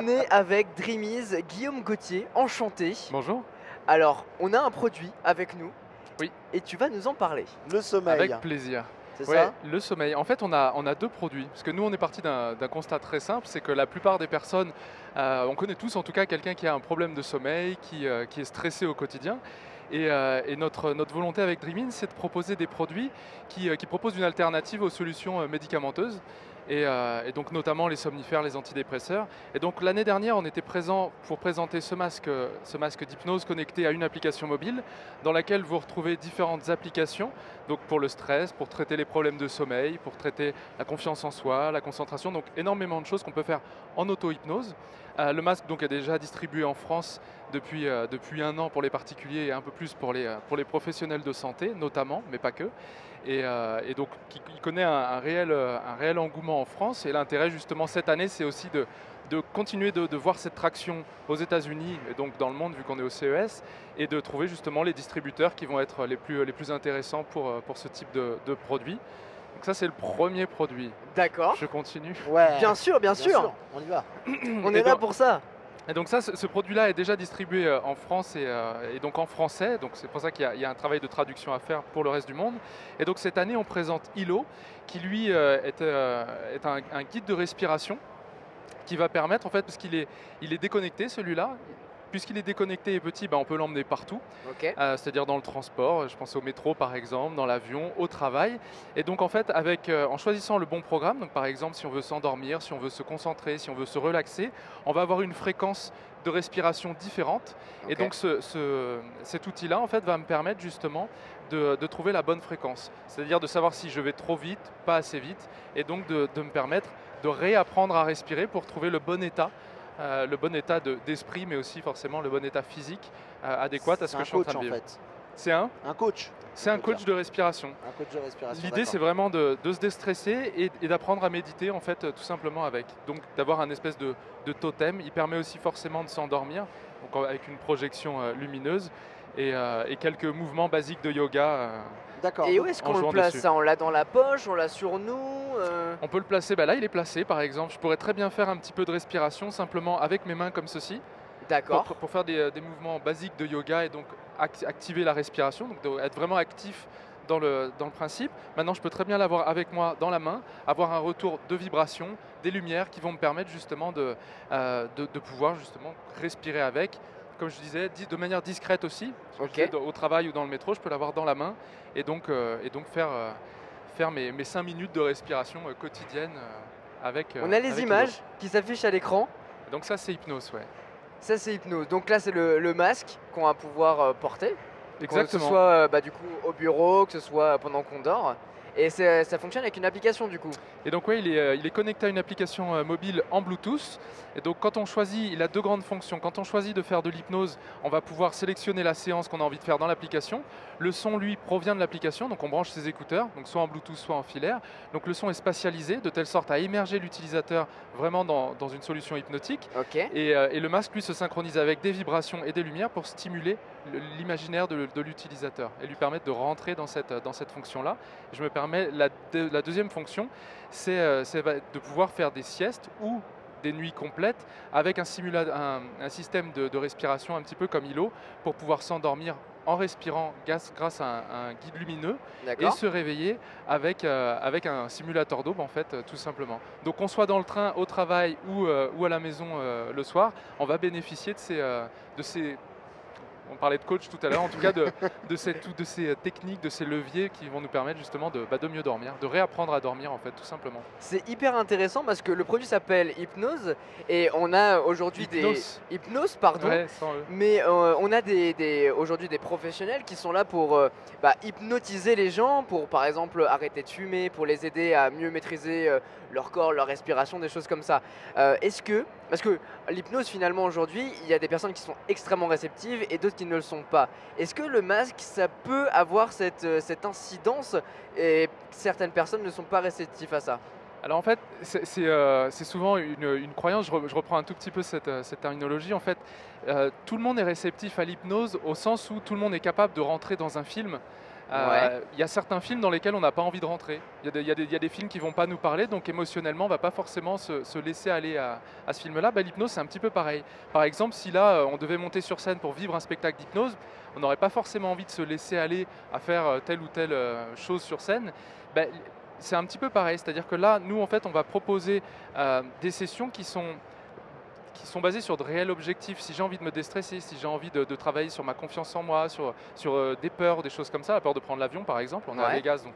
On est avec Dreamease, Guillaume Gauthier, enchanté. Bonjour. Alors, on a un produit avec nous. Oui. Et tu vas nous en parler. Le sommeil. Avec plaisir. C'est Ouais, ça? le sommeil. En fait, on a deux produits. Parce que nous, on est parti d'un constat très simple, c'est que la plupart des personnes, on connaît tous en tout cas quelqu'un qui a un problème de sommeil, qui est stressé au quotidien. Et notre volonté avec Dreamin, c'est de proposer des produits qui proposent une alternative aux solutions médicamenteuses. Et donc notamment les somnifères, les antidépresseurs. Et donc l'année dernière, on était présent pour présenter ce masque d'hypnose connecté à une application mobile dans laquelle vous retrouvez différentes applications, donc pour le stress, pour traiter les problèmes de sommeil, pour traiter la confiance en soi, la concentration, donc énormément de choses qu'on peut faire en auto-hypnose. Le masque donc est déjà distribué en France depuis un an pour les particuliers et un peu plus pour les professionnels de santé notamment, mais pas que. Et donc il connaît un réel engouement en France. Et l'intérêt justement cette année, c'est aussi de continuer de voir cette traction aux États-Unis et donc dans le monde vu qu'on est au CES, et de trouver justement les distributeurs qui vont être les plus intéressants pour ce type de produit. Donc ça c'est le premier produit. D'accord. Je continue. Ouais. Bien sûr, bien sûr. On y va. On est là pour ça. Et donc ça, ce produit-là est déjà distribué en France et donc en français. Donc c'est pour ça qu'il y a un travail de traduction à faire pour le reste du monde. Et donc cette année, on présente Hilo, qui lui est un guide de respiration qui va permettre, en fait, parce qu'il est déconnecté celui-là. Puisqu'il est déconnecté et petit, on peut l'emmener partout, Ok. c'est-à-dire dans le transport, je pense au métro par exemple, dans l'avion, au travail. Et donc en fait, en choisissant le bon programme, donc par exemple si on veut s'endormir, si on veut se concentrer, si on veut se relaxer, on va avoir une fréquence de respiration différente. Ok. Et donc cet outil-là en fait va me permettre justement de trouver la bonne fréquence, c'est-à-dire de savoir si je vais trop vite, pas assez vite, et donc de me permettre de réapprendre à respirer pour trouver le bon état d'esprit, mais aussi forcément le bon état physique adéquat à ce que je suis en train de vivre. C'est un coach. C'est un coach de respiration. Un coach de respiration. L'idée, c'est vraiment de se déstresser et d'apprendre à méditer, en fait, tout simplement avec. Donc, d'avoir un espèce de totem. Il permet aussi forcément de s'endormir, donc avec une projection lumineuse et quelques mouvements basiques de yoga. D'accord. Et où est-ce en qu'on le jouant place dessus. ça? On l'a dans la poche, on l'a sur nous On peut le placer, là il est placé par exemple. Je pourrais très bien faire un petit peu de respiration simplement avec mes mains comme ceci. D'accord. Pour faire des mouvements basiques de yoga et donc activer la respiration, donc être vraiment actif dans le principe. Maintenant, je peux très bien l'avoir avec moi dans la main, avoir un retour de vibration, des lumières qui vont me permettre justement de pouvoir justement respirer avec. Comme je disais, de manière discrète aussi. Ok. Au travail ou dans le métro, je peux l'avoir dans la main et donc faire mes 5 minutes de respiration quotidienne avec. On a les avec images Hilo. qui s'affichent à l'écran. Donc ça, c'est hypnose, ouais. Ça, c'est hypnose. Donc là, c'est le masque qu'on va pouvoir porter. Exactement. Que ce soit du coup au bureau, que ce soit pendant qu'on dort. Et ça fonctionne avec une application du coup. Et donc oui, il est connecté à une application mobile en Bluetooth. Et donc quand on choisit, il a deux grandes fonctions. Quand on choisit de faire de l'hypnose, on va pouvoir sélectionner la séance qu'on a envie de faire dans l'application. Le son, lui, provient de l'application, donc on branche ses écouteurs, donc soit en Bluetooth, soit en filaire. Donc le son est spatialisé de telle sorte à immerger l'utilisateur vraiment dans une solution hypnotique. Ok. Et le masque, lui, se synchronise avec des vibrations et des lumières pour stimuler l'imaginaire de l'utilisateur et lui permettre de rentrer dans cette fonction-là. Je me permets, la deuxième fonction, c'est de pouvoir faire des siestes ou des nuits complètes avec un système de respiration un petit peu comme Hilo pour pouvoir s'endormir en respirant grâce à un guide lumineux et D'accord. se réveiller avec un simulateur d'aube en fait tout simplement. Donc qu'on soit dans le train, au travail ou à la maison le soir, on va bénéficier de ces on parlait de coach tout à l'heure, en tout cas de ces techniques, de ces leviers qui vont nous permettre justement de mieux dormir, de réapprendre à dormir en fait tout simplement. C'est hyper intéressant parce que le produit s'appelle Hypnose et on a aujourd'hui Hypnose, pardon. Ouais, sans eux. Mais on a aujourd'hui des professionnels qui sont là pour hypnotiser les gens, pour par exemple arrêter de fumer, pour les aider à mieux maîtriser leur corps, leur respiration, des choses comme ça. Parce que l'hypnose finalement aujourd'hui, il y a des personnes qui sont extrêmement réceptives et d'autres qui ne le sont pas. Est-ce que le masque, ça peut avoir cette incidence et certaines personnes ne sont pas réceptives à ça? Alors en fait, c'est souvent une croyance, je reprends un tout petit peu cette terminologie. En fait, tout le monde est réceptif à l'hypnose au sens où tout le monde est capable de rentrer dans un film Ouais. Il y a certains films dans lesquels on n'a pas envie de rentrer. Il y a des films qui ne vont pas nous parler, donc émotionnellement, on ne va pas forcément se laisser aller à ce film-là. Bah, l'hypnose, c'est un petit peu pareil. Par exemple, si là, on devait monter sur scène pour vivre un spectacle d'hypnose, on n'aurait pas forcément envie de se laisser aller à faire telle ou telle chose sur scène. Bah, c'est un petit peu pareil, c'est-à-dire que là, nous, en fait, on va proposer des sessions qui sont basées sur de réels objectifs. Si j'ai envie de me déstresser, si j'ai envie de travailler sur ma confiance en moi, sur des peurs, des choses comme ça, la peur de prendre l'avion par exemple, on est à Ouais. Vegas, donc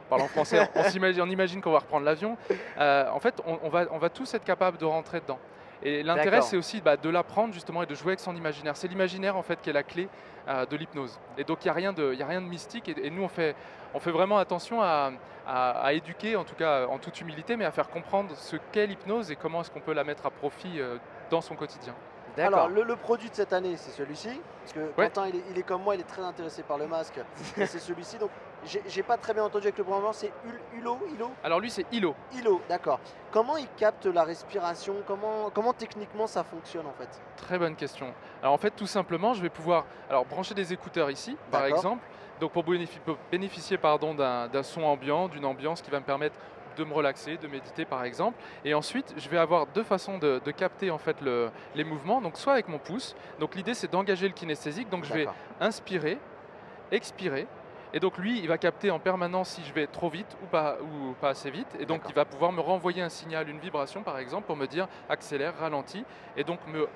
parlant français, on imagine qu'on va reprendre l'avion. En fait, on va tous être capables de rentrer dedans. Et l'intérêt, D'accord. c'est aussi de l'apprendre justement et de jouer avec son imaginaire. C'est l'imaginaire en fait qui est la clé de l'hypnose. Et donc il n'y a rien de mystique. Et nous, on fait vraiment attention à éduquer, en tout cas en toute humilité, mais à faire comprendre ce qu'est l'hypnose et comment est-ce qu'on peut la mettre à profit dans son quotidien. Alors, D'accord. le produit de cette année, c'est celui-ci. Parce que Ouais. Quentin, il est comme moi, il est très intéressé par le masque. Et c'est celui-ci. Donc, j'ai pas très bien entendu avec le programme. C'est Hulot. Alors lui, c'est Hilo. Hilo, d'accord. Comment il capte la respiration? Comment techniquement ça fonctionne en fait? Très bonne question. Alors en fait, tout simplement, je vais pouvoir brancher des écouteurs ici, par D'accord. exemple, donc pour bénéficier pardon, d'un son ambiant, d'une ambiance qui va me permettre de me relaxer, de méditer par exemple. Et ensuite, je vais avoir deux façons de capter en fait les mouvements. Donc soit avec mon pouce. Donc l'idée, c'est d'engager le kinesthésique. Donc je vais D'accord. inspirer, expirer. Et donc lui, il va capter en permanence si je vais trop vite ou pas assez vite. Et donc D'accord. il va pouvoir me renvoyer un signal, une vibration par exemple, pour me dire accélère, ralentis. Et donc me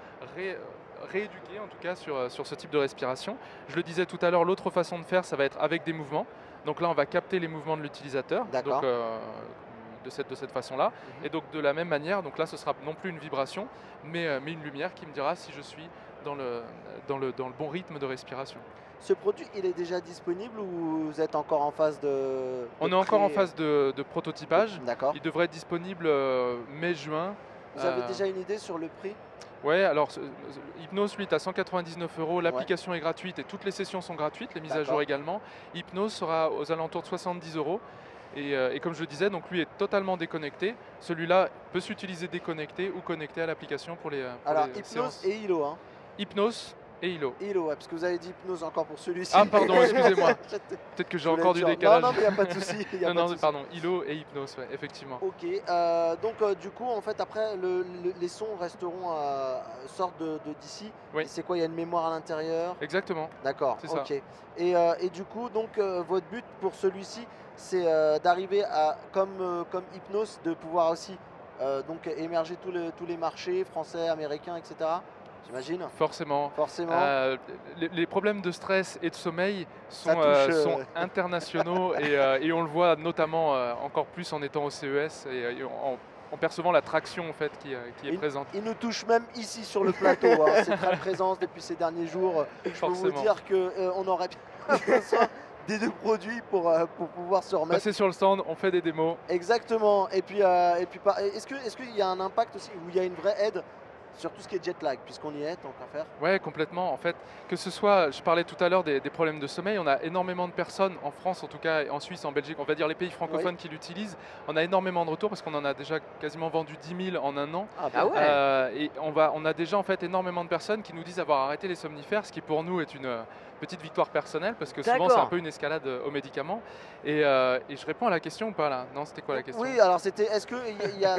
rééduquer en tout cas sur ce type de respiration. Je le disais tout à l'heure, l'autre façon de faire, ça va être avec des mouvements. Donc là, on va capter les mouvements de l'utilisateur. D'accord. Donc, de cette façon-là. Mhm. Et donc de la même manière, donc là, ce sera non plus une vibration, mais une lumière qui me dira si je suis dans le bon rythme de respiration. Ce produit, il est déjà disponible ou vous êtes encore en phase de On est encore en pré- phase de prototypage. D'accord. Il devrait être disponible mai-juin. Vous avez déjà une idée sur le prix? Ouais, alors Hypnose, lui, est à 199 €. L'application est gratuite et toutes les sessions sont gratuites, les mises à D'accord. jour également. Hypnose sera aux alentours de 70 €. Et comme je le disais, donc lui est totalement déconnecté. Celui-là peut s'utiliser déconnecté ou connecté à l'application pour les Alors, les Hypnose séances. et Hilo, hein. Hypnose et Hilo. Hilo, ouais, parce que vous avez dit Hypnose encore pour celui-ci. Ah pardon, excusez-moi. J'étais- Peut-être que je j'ai voulais encore le du dire. décalage. Non, mais il n'y a pas de souci. y a Non, pas de non, souci. pardon, Hilo et Hypnose, ouais, effectivement. Ok, donc du coup, en fait, après, les sons resteront à sorte de DC. Oui. Et c'est quoi? Il y a une mémoire à l'intérieur? Exactement. D'accord, C'est ça. ok. Et du coup, donc, votre but pour celui-ci, c'est d'arriver à, comme Hypnose, de pouvoir aussi donc émerger tous les marchés français, américains, etc. J'imagine, Forcément. forcément. Les problèmes de stress et de sommeil Ça sont, touche, sont internationaux et on le voit notamment encore plus en étant au CES et en percevant la traction en fait, qui est présente. Il nous touche même ici sur le plateau, hein. C'est très présence depuis ces derniers jours. Je peux vous Forcément. dire qu'on aurait bien besoin des deux produits pour pouvoir se remettre. Passer sur le stand, on fait des démos. Exactement. Et puis est-ce qu'il y a un impact aussi, où il y a une vraie aide sur tout ce qui est jet lag, puisqu'on y est, tant qu'à faire? Ouais, complètement. En fait, que ce soit, je parlais tout à l'heure des problèmes de sommeil, on a énormément de personnes, en France en tout cas, et en Suisse, en Belgique, on va dire les pays francophones qui l'utilisent. On a énormément de retours parce qu'on en a déjà quasiment vendu 10 000 en un an. Ah ouais. Et on a déjà en fait énormément de personnes qui nous disent avoir arrêté les somnifères, ce qui pour nous est une petite victoire personnelle parce que souvent c'est un D'accord. peu une escalade aux médicaments. Et je réponds à la question ou pas là? Non, c'était quoi la question? Oui, alors c'était, est-ce que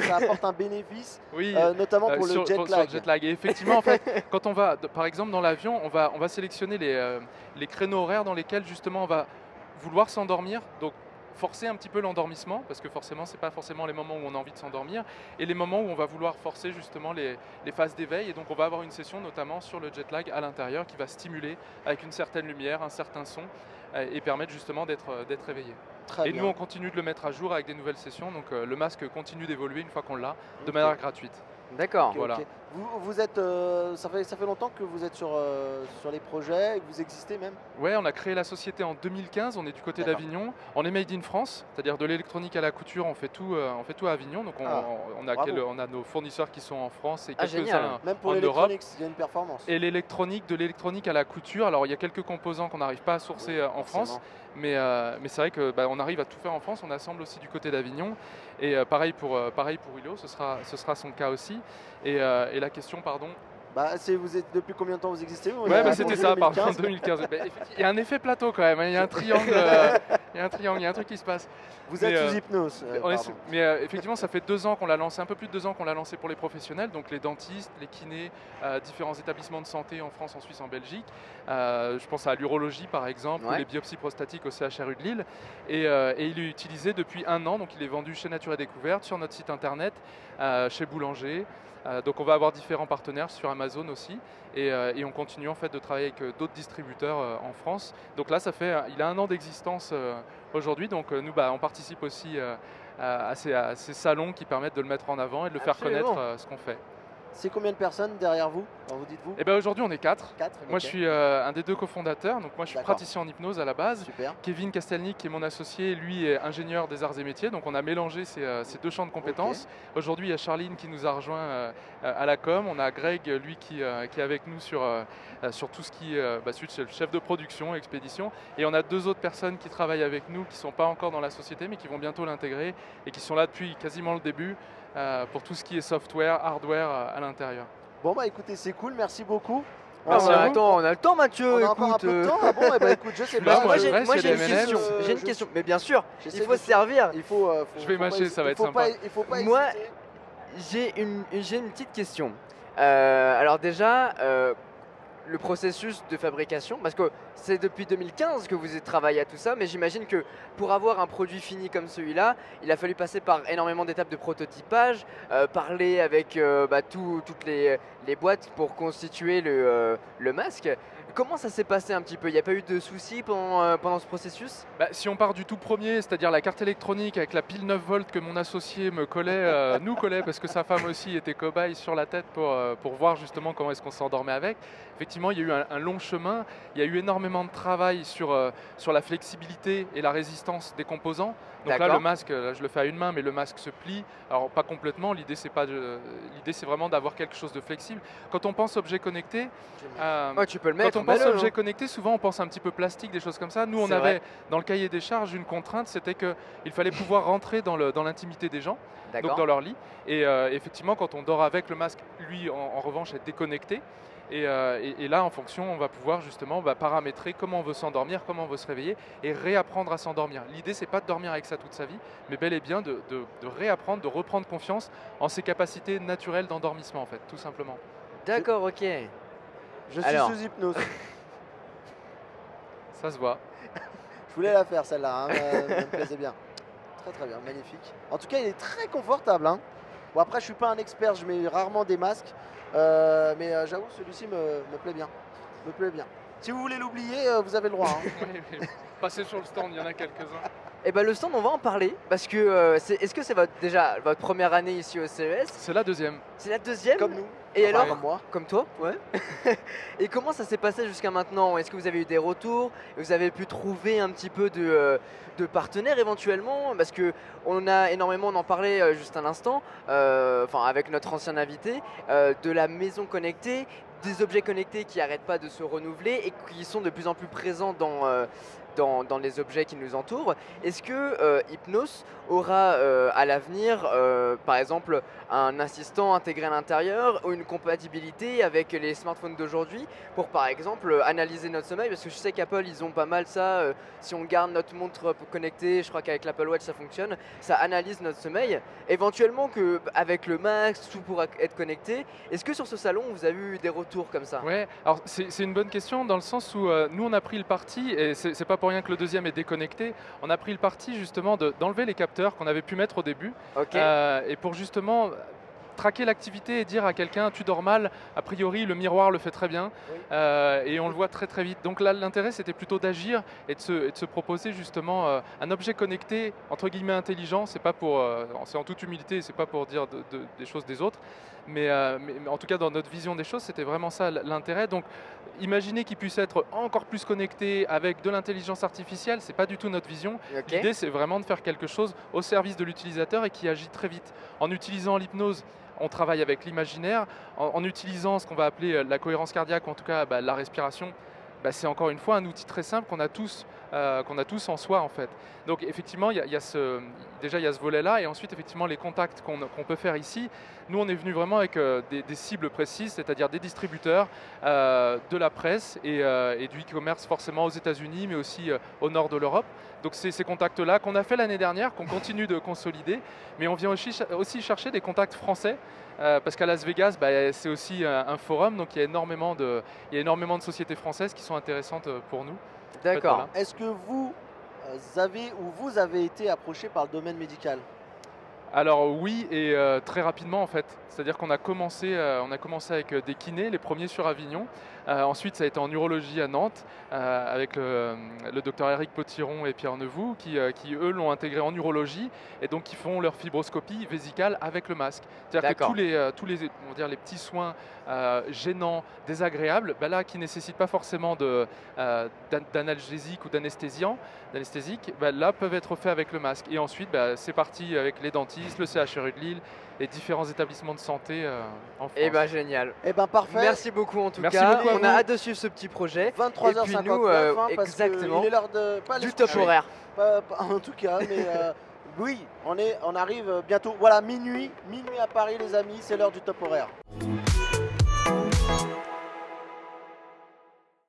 ça apporte un bénéfice, Oui, notamment pour le jet sur lag? le jet lag. Et effectivement, en fait, quand on va, par exemple, dans l'avion, on va sélectionner les créneaux horaires dans lesquels justement on va vouloir s'endormir. Donc forcer un petit peu l'endormissement, parce que forcément, c'est pas forcément les moments où on a envie de s'endormir, et les moments où on va vouloir forcer justement les phases d'éveil. Et donc on va avoir une session notamment sur le jet lag à l'intérieur qui va stimuler avec une certaine lumière, un certain son, et permettre justement d'être éveillé. Très Et bien. nous, on continue de le mettre à jour avec des nouvelles sessions, donc le masque continue d'évoluer une fois qu'on l'a, de Ok. manière gratuite. D'accord. Ok, Voilà. ok. Vous êtes, ça fait longtemps que vous êtes sur les projets et que vous existez même? Ouais, on a créé la société en 2015, on est du côté D'accord. d'Avignon. On est made in France, c'est-à-dire de l'électronique à la couture, on fait tout à Avignon. Donc bravo. on a nos fournisseurs qui sont en France et Ah, quelques-uns génial. Même pour en Europe. l'électronique, il y a une performance. Et l'électronique, de l'électronique à la couture. Alors il y a quelques composants qu'on n'arrive pas à sourcer en France, mais c'est vrai que on arrive à tout faire en France. On assemble aussi du côté d'Avignon. Et pareil pour Hilo, ce sera son cas aussi. Et la question, pardon. Bah, vous êtes depuis combien de temps vous existez? Ouais, bah, c'était ça, pardon, 2015. Bah, il y a un effet plateau quand même, hein, il y a un triangle, il y a un triangle, il y a un truc qui se passe. Vous êtes sous hypnose. Mais effectivement, ça fait 2 ans qu'on l'a lancé, un peu plus de 2 ans qu'on l'a lancé pour les professionnels, donc les dentistes, les kinés, différents établissements de santé en France, en Suisse, en Belgique. Je pense à l'urologie par exemple, ou les biopsies prostatiques au CHRU de Lille. Et il est utilisé depuis 1 an, donc il est vendu chez Nature et Découverte, sur notre site internet, chez Boulanger. Donc on va avoir différents partenaires sur Amazon aussi et on continue en fait de travailler avec d'autres distributeurs en France. Donc là il a 1 an d'existence aujourd'hui, donc nous on participe aussi à ces salons qui permettent de le mettre en avant et de le faire connaître ce qu'on fait. C'est combien de personnes derrière vous? Alors, vous dites-vous? Eh ben aujourd'hui on est 4. 4, moi je suis un des 2 cofondateurs, donc moi je suis praticien en hypnose à la base. Super. Kevin Castelnick qui est mon associé, lui est ingénieur des arts et métiers, donc on a mélangé ces 2 champs de compétences. Aujourd'hui il y a Charline qui nous a rejoint à la com, on a Greg lui qui est avec nous sur tout ce qui est le chef de production, expédition, et on a 2 autres personnes qui travaillent avec nous qui ne sont pas encore dans la société mais qui vont bientôt l'intégrer et qui sont là depuis quasiment le début pour tout ce qui est software, hardware à l'intérieur. Bon bah écoutez, c'est cool, merci beaucoup. Attends, on a le temps Mathieu, on a encore un peu de temps. Ah bon, eh ben, écoute, je sais pas. Moi j'ai une question, mais bien sûr, il faut se servir. Je vais mâcher, ça va être sympa. Il faut pas moi, hésiter. j'ai une petite question. Alors déjà, le processus de fabrication, parce que c'est depuis 2015 que vous travaillez à tout ça, mais j'imagine que pour avoir un produit fini comme celui-là, il a fallu passer par énormément d'étapes de prototypage, parler avec toutes les boîtes pour constituer le masque. Comment ça s'est passé un petit peu? Il n'y a pas eu de soucis pendant ce processus? Si on part du tout premier, c'est-à-dire la carte électronique avec la pile 9 volts que mon associé nous collait parce que sa femme aussi était cobaye sur la tête pour voir justement comment est-ce qu'on s'endormait avec. Effectivement, il y a eu un long chemin, il y a eu énormément de travail sur la flexibilité et la résistance des composants. Donc là, le masque, je le fais à une main, mais le masque se plie. Alors pas complètement, l'idée c'est vraiment d'avoir quelque chose de flexible. Quand on pense objet connecté, tu peux le mettre. Quand on pense objet connecté, souvent on pense un petit peu plastique, des choses comme ça. Nous, on avait dans le cahier des charges une contrainte, c'était qu'il fallait pouvoir rentrer dans l'intimité des gens, donc dans leur lit. Et effectivement, quand on dort avec, le masque, lui, en revanche, est déconnecté. Et là, en fonction, on va pouvoir justement paramétrer comment on veut s'endormir, comment on veut se réveiller et réapprendre à s'endormir. L'idée, c'est pas de dormir avec ça toute sa vie, mais bel et bien de réapprendre, de reprendre confiance en ses capacités naturelles d'endormissement, en fait, tout simplement. D'accord, ok. Je suis sous hypnose. Ça se voit. Je voulais la faire celle-là, hein, ça me plaisait bien. Très très bien, magnifique. En tout cas, il est très confortable. Hein. Bon, après, je suis pas un expert, je mets rarement des masques. Mais j'avoue, celui-ci me plaît bien. Me plaît bien. Si vous voulez l'oublier, vous avez le droit. Hein. Passez sur le stand, il y en a quelques-uns. Et le stand, on va en parler parce que est-ce que c'est déjà votre première année ici au CES? C'est la deuxième. C'est la deuxième? Comme nous. Et alors, comme moi. Comme toi, ouais. Et comment ça s'est passé jusqu'à maintenant? Est-ce que vous avez eu des retours? Vous avez pu trouver un petit peu de partenaires éventuellement? Parce que on en parlait juste un instant, avec notre ancien invité, de la maison connectée, des objets connectés qui n'arrêtent pas de se renouveler et qui sont de plus en plus présents dans les objets qui nous entourent. Est-ce que Hypnos aura à l'avenir, par exemple, un assistant intégré à l'intérieur ou une compatibilité avec les smartphones d'aujourd'hui pour, par exemple, analyser notre sommeil? Parce que je sais qu'Apple, ils ont pas mal ça. Si on garde notre montre connectée, je crois qu'avec l'Apple Watch, ça fonctionne. Ça analyse notre sommeil. Éventuellement, avec le Max, tout pourra être connecté. Est-ce que sur ce salon, vous avez eu des retours comme ça? Ouais, alors c'est une bonne question dans le sens où nous, on a pris le parti, et c'est pas pour rien que le deuxième est déconnecté, on a pris le parti justement d'enlever les capteurs qu'on avait pu mettre au début, et pour justement traquer l'activité et dire à quelqu'un tu dors mal, a priori le miroir le fait très bien, et on le voit très très vite. Donc là l'intérêt c'était plutôt d'agir et de se proposer justement un objet connecté entre guillemets intelligent. C'est pas c'est en toute humilité, c'est pas pour dire des choses des autres, mais en tout cas dans notre vision des choses c'était vraiment ça l'intérêt. Donc imaginez qu'il puisse être encore plus connecté avec de l'intelligence artificielle, c'est pas du tout notre vision. L'idée c'est vraiment de faire quelque chose au service de l'utilisateur et qui agit très vite. En utilisant l'hypnose, on travaille avec l'imaginaire, en utilisant ce qu'on va appeler la cohérence cardiaque, ou en tout cas la respiration. C'est encore une fois un outil très simple qu'on a tous qu'on a tous en soi en fait. Donc effectivement, déjà il y a ce volet-là, et ensuite effectivement les contacts qu'on peut faire ici. Nous on est venu vraiment avec des cibles précises, c'est-à-dire des distributeurs, de la presse et du e-commerce forcément aux États-Unis, mais aussi au nord de l'Europe. Donc c'est ces contacts-là qu'on a fait l'année dernière, qu'on continue de consolider, mais on vient aussi chercher des contacts français. Parce qu'à Las Vegas, c'est aussi un forum, donc il y a énormément de sociétés françaises qui sont intéressantes pour nous. D'accord. En fait, voilà. Est-ce que vous vous avez été approché par le domaine médical? Alors oui, et très rapidement en fait. C'est-à-dire qu'on a commencé avec des kinés, les premiers sur Avignon. Ensuite, ça a été en urologie à Nantes, avec le docteur Eric Potiron et Pierre Nevou, qui eux l'ont intégré en urologie, et donc qui font leur fibroscopie vésicale avec le masque. C'est-à-dire que tous les, on va dire, les petits soins gênants, désagréables, là qui ne nécessitent pas forcément d'analgésique ou d'anesthésique, là peuvent être faits avec le masque. Et ensuite, c'est parti avec les dentistes, le CHRU de Lille, les différents établissements de santé en France. Eh ben génial. Eh ben parfait. Merci beaucoup en tout Merci cas. beaucoup à On vous. a hâte de suivre ce petit projet. 23h59, Et puis nous, parce exactement. qu'il est l'heure de pas Du les top coucher. horaire. Pas en tout cas, mais oui, on arrive bientôt. Voilà, minuit à Paris les amis, c'est l'heure du top horaire.